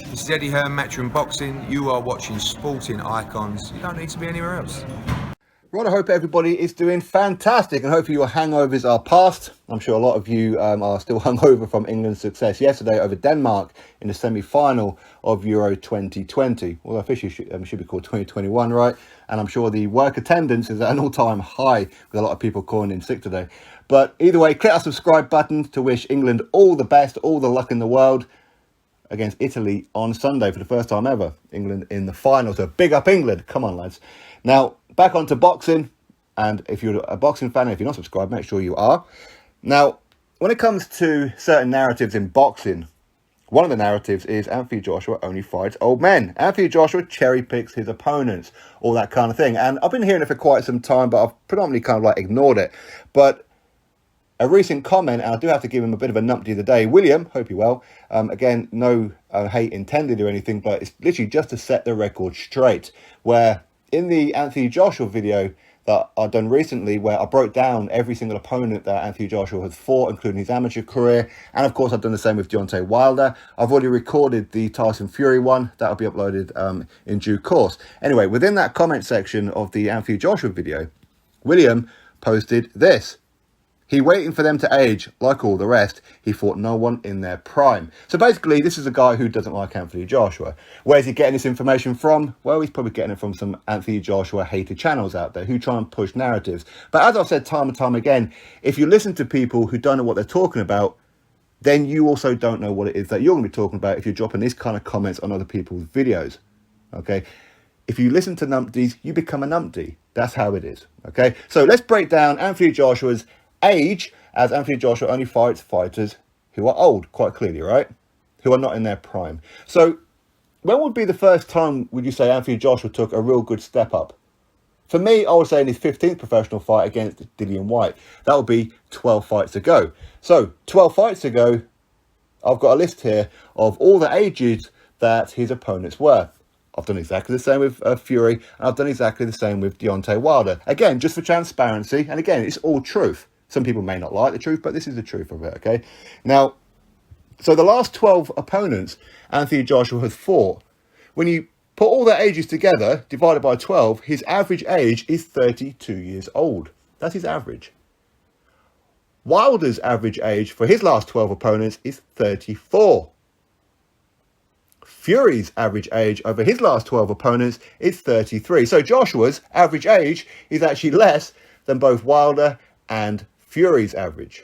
This is Eddie Hearn, Matchroom Boxing. You are watching Sporting Icons. You don't need to be anywhere else. Right, I hope everybody is doing fantastic and hopefully your hangovers are past. I'm sure a lot of you are still hungover from England's success yesterday over Denmark in the semi-final of Euro 2020. Well, officially should be called 2021, right? And I'm sure the work attendance is at an all-time high with a lot of people calling in sick today. But either way, click that subscribe button to wish England all the best, all the luck in the world against Italy on Sunday for the first time ever. England in the final, so big up England. Come on, lads. Now, back onto boxing, and if you're a boxing fan, if you're not subscribed, make sure you are. Now, when it comes to certain narratives in boxing, one of the narratives is Anthony Joshua only fights old men. Anthony Joshua cherry picks his opponents, all that kind of thing. And I've been hearing it for quite some time, but I've predominantly kind of like ignored it. But a recent comment, and I do have to give him a bit of a numpty of the day. William, hope you're well. Again, no hate intended or anything, but it's literally just to set the record straight. Where in the Anthony Joshua video that I've done recently, where I broke down every single opponent that Anthony Joshua has fought, including his amateur career, and of course I've done the same with Deontay Wilder. I've already recorded the Tyson Fury one. That'll be uploaded in due course. Anyway, within that comment section of the Anthony Joshua video, William posted this. He waiting for them to age, like all the rest. He fought no one in their prime. So basically, this is a guy who doesn't like Anthony Joshua. Where's he getting this information from? Well, he's probably getting it from some Anthony Joshua hated channels out there who try and push narratives. But as I've said time and time again, if you listen to people who don't know what they're talking about, then you also don't know what it is that you're going to be talking about if you're dropping this kind of comments on other people's videos. Okay? If you listen to numpties, you become a numpty. That's how it is. Okay? So let's break down Anthony Joshua's age, as Anthony Joshua only fights fighters who are old, quite clearly, right? Who are not in their prime. So when would be the first time, would you say, Anthony Joshua took a real good step up? For me, I would say in his 15th professional fight against Dillian Whyte. That would be 12 fights ago. So 12 fights ago, I've got a list here of all the ages that his opponents were. I've done exactly the same with Fury, and I've done exactly the same with Deontay Wilder. Again, just for transparency, and again, it's all truth. Some people may not like the truth, but this is the truth of it, okay? Now, so the last 12 opponents Anthony Joshua has fought, when you put all their ages together, divided by 12, his average age is 32 years old. That's his average. Wilder's average age for his last 12 opponents is 34. Fury's average age over his last 12 opponents is 33. So Joshua's average age is actually less than both Wilder and Fury's average.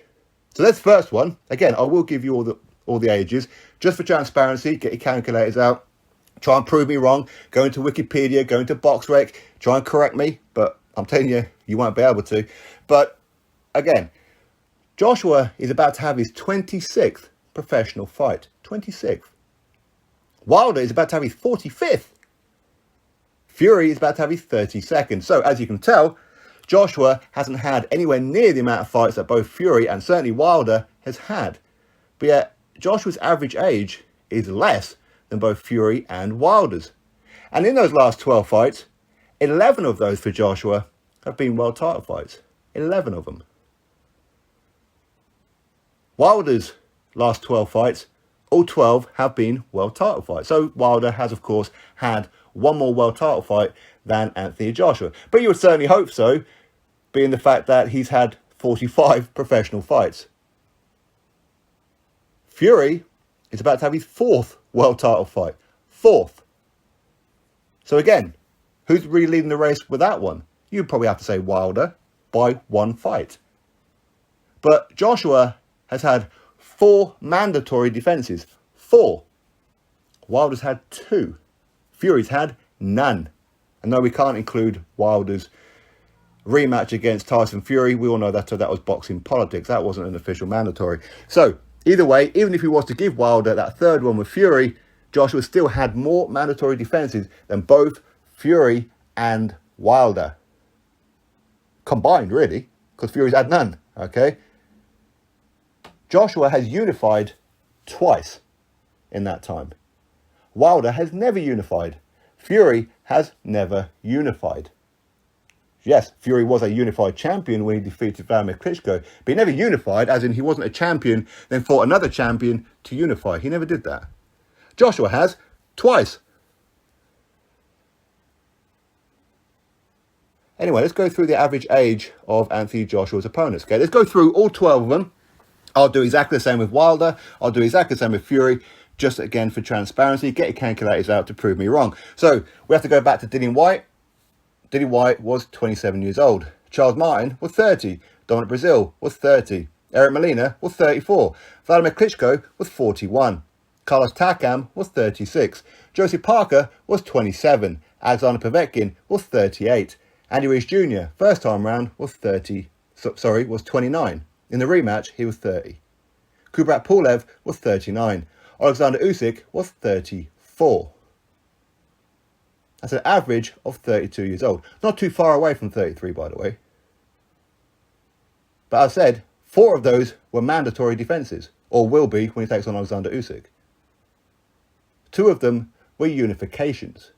So that's the first one. Again, I will give you all the ages. Just for transparency, get your calculators out. Try and prove me wrong. Go into Wikipedia, go into BoxRec, try and correct me. But I'm telling you, you won't be able to. But again, Joshua is about to have his 26th professional fight. 26th. Wilder is about to have his 45th. Fury is about to have his 32nd. So as you can tell, Joshua hasn't had anywhere near the amount of fights that both Fury and certainly Wilder has had. But yet, Joshua's average age is less than both Fury and Wilder's. And in those last 12 fights, 11 of those for Joshua have been world title fights. 11 of them. Wilder's last 12 fights, all 12 have been world title fights. So Wilder has, of course, had one more world title fight than Anthony Joshua. But you would certainly hope so, being the fact that he's had 45 professional fights. Fury is about to have his 4th world title fight. 4th. So again, who's really leading the race with that one? You'd probably have to say Wilder by 1 fight. But Joshua has had 4 mandatory defences. 4. Wilder's had 2. Fury's had none. And no, we can't include Wilder's rematch against Tyson Fury. We all know that that was boxing politics. That wasn't an official mandatory. So either way, even if he was to give Wilder that 3rd one with Fury, Joshua still had more mandatory defences than both Fury and Wilder. Combined, really, because Fury's had none, okay? Joshua has unified twice in that time. Wilder has never unified. Fury has never unified. Yes, Fury was a unified champion when he defeated Vladimir Klitschko, but he never unified, as in he wasn't a champion, then fought another champion to unify. He never did that. Joshua has, Twice. Anyway, let's go through the average age of Anthony Joshua's opponents. Okay, let's go through all 12 of them. I'll do exactly the same with Wilder. I'll do exactly the same with Fury. Just again for transparency, get your calculators out to prove me wrong. So we have to go back to Dillian Whyte. Dillian Whyte was 27 years old. Charles Martin was 30. Dominic Breazeale was 30. Eric Molina was 34. Vladimir Klitschko was 41. Carlos Takam was 36. Josie Parker was 27. Alexander Povetkin was 38. Andy Ruiz Jr., first time round, was 29. In the rematch, he was 30. Kubrat Pulev was 39. Alexander Usyk was 34. That's an average of 32 years old. Not too far away from 33, by the way. But as I said, 4 of those were mandatory defences, or will be when he takes on Alexander Usyk. 2 of them were unifications.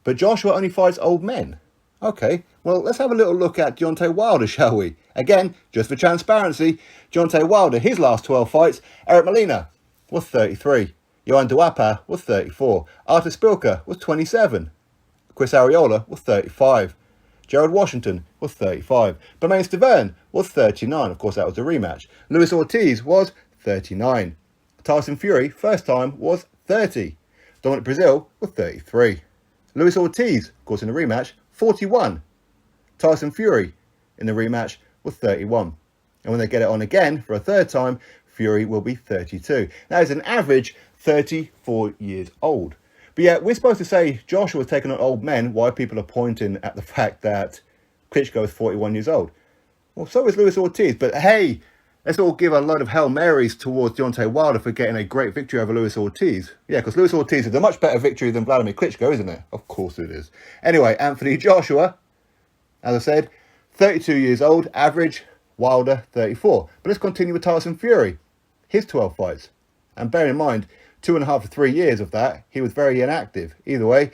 But Joshua only fights old men. Okay, well, let's have a little look at Deontay Wilder, shall we? Again, just for transparency, Deontay Wilder, his last 12 fights, Eric Molina was 33. Johan Duapa was 34. Artur Spilka was 27. Chris Arreola was 35. Gerald Washington was 35. Bermane Stiverne was 39. Of course, that was a rematch. Luis Ortiz was 39. Tyson Fury, first time, was 30. Dominic Breazeale was 33. Luis Ortiz, of course, in the rematch, 41. Tyson Fury in the rematch was 31. And when they get it on again for a third time, Fury will be 32. That is an average 34 years old. But yeah, we're supposed to say Joshua was taking on old men while people are pointing at the fact that Klitschko is 41 years old. Well, so is Luis Ortiz. But hey, let's all give a load of Hail Marys towards Deontay Wilder for getting a great victory over Luis Ortiz. Yeah, because Luis Ortiz is a much better victory than Vladimir Klitschko, isn't it? Of course it is. Anyway, Anthony Joshua, as I said, 32 years old, average, Wilder 34. But let's continue with Tyson Fury, his 12 fights. And bear in mind, 2.5 to 3 years of that, he was very inactive. Either way,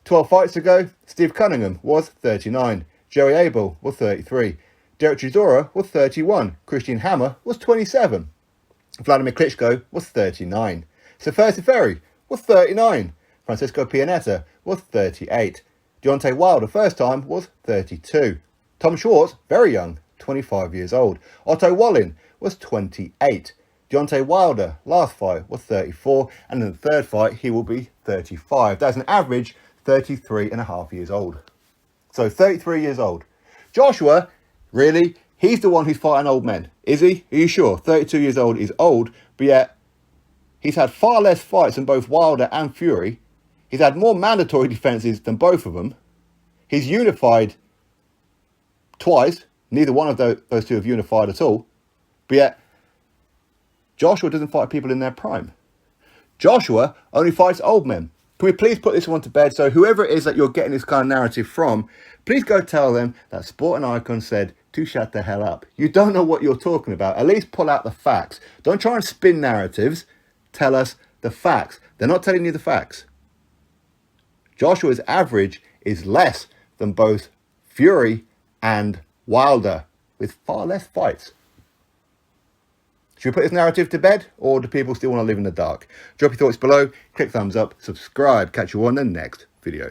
12 fights ago, Steve Cunningham was 39. Joey Abel was 33. Derek Chisora was 31. Christian Hammer was 27. Vladimir Klitschko was 39. Sefer Seferi was 39. Francisco Pianeta was 38. Deontay Wilder, first time, was 32. Tom Schwartz, very young, 25 years old. Otto Wallin was 28. Deontay Wilder, last fight, was 34. And in the third fight, he will be 35. That's an average 33.5 years old. So 33 years old. Joshua, really? He's the one who's fighting old men. Is he? Are you sure? 32 years old is old, but yet he's had far less fights than both Wilder and Fury. He's had more mandatory defences than both of them. He's unified twice. Neither one of those two have unified at all. But yet, Joshua doesn't fight people in their prime. Joshua only fights old men. Can we please put this one to bed? So whoever it is that you're getting this kind of narrative from, please go tell them that Sporting Icon said to shut the hell up. You don't know what you're talking about. At least pull out the facts. Don't try and spin narratives. Tell us the facts. They're not telling you the facts. Joshua's average is less than both Fury and Wilder, with far less fights. Should we put this narrative to bed, or do people still want to live in the dark? Drop your thoughts below, click thumbs up, subscribe. Catch you on the next video.